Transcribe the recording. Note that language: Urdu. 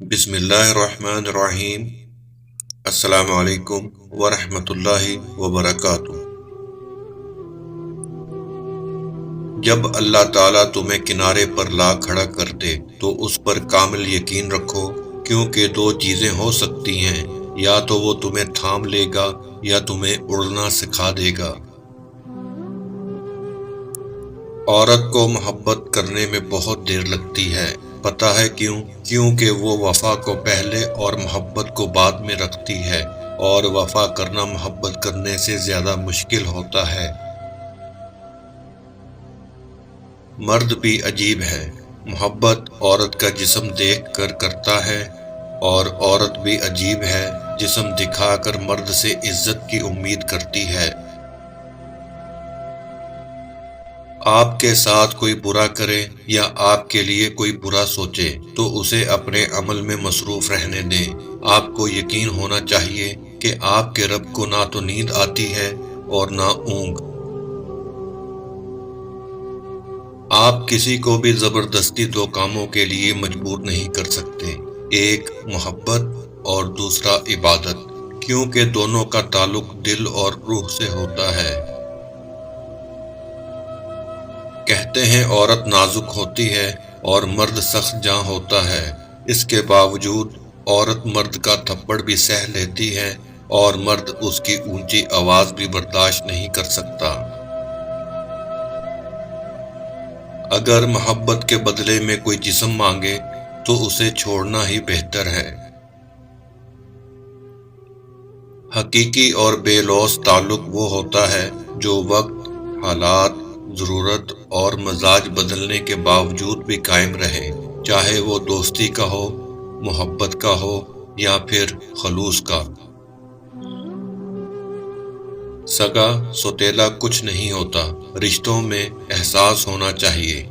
بسم اللہ الرحمن الرحیم۔ السلام علیکم ورحمۃ اللہ وبرکاتہ۔ جب اللہ تعالیٰ تمہیں کنارے پر لا کھڑا کر دے تو اس پر کامل یقین رکھو، کیونکہ دو چیزیں ہو سکتی ہیں، یا تو وہ تمہیں تھام لے گا یا تمہیں اڑنا سکھا دے گا۔ عورت کو محبت کرنے میں بہت دیر لگتی ہے، پتہ ہے کیوں؟ کیونکہ وہ وفا کو پہلے اور محبت کو بعد میں رکھتی ہے، اور وفا کرنا محبت کرنے سے زیادہ مشکل ہوتا ہے۔ مرد بھی عجیب ہے، محبت عورت کا جسم دیکھ کر کرتا ہے، اور عورت بھی عجیب ہے، جسم دکھا کر مرد سے عزت کی امید کرتی ہے۔ آپ کے ساتھ کوئی برا کرے یا آپ کے لیے کوئی برا سوچے تو اسے اپنے عمل میں مصروف رہنے دیں۔ آپ کو یقین ہونا چاہیے کہ آپ کے رب کو نہ تو نیند آتی ہے اور نہ اونگ۔ آپ کسی کو بھی زبردستی دو کاموں کے لیے مجبور نہیں کر سکتے، ایک محبت اور دوسرا عبادت، کیونکہ دونوں کا تعلق دل اور روح سے ہوتا ہے۔ کہتے ہیں عورت نازک ہوتی ہے اور مرد سخت جاں ہوتا ہے، اس کے باوجود عورت مرد کا تھپڑ بھی سہ لیتی ہے اور مرد اس کی اونچی آواز بھی برداشت نہیں کر سکتا۔ اگر محبت کے بدلے میں کوئی جسم مانگے تو اسے چھوڑنا ہی بہتر ہے۔ حقیقی اور بے لوث تعلق وہ ہوتا ہے جو وقت، حالات، ضرورت اور مزاج بدلنے کے باوجود بھی قائم رہے، چاہے وہ دوستی کا ہو، محبت کا ہو یا پھر خلوص کا۔ سگا سوتیلا کچھ نہیں ہوتا، رشتوں میں احساس ہونا چاہیے۔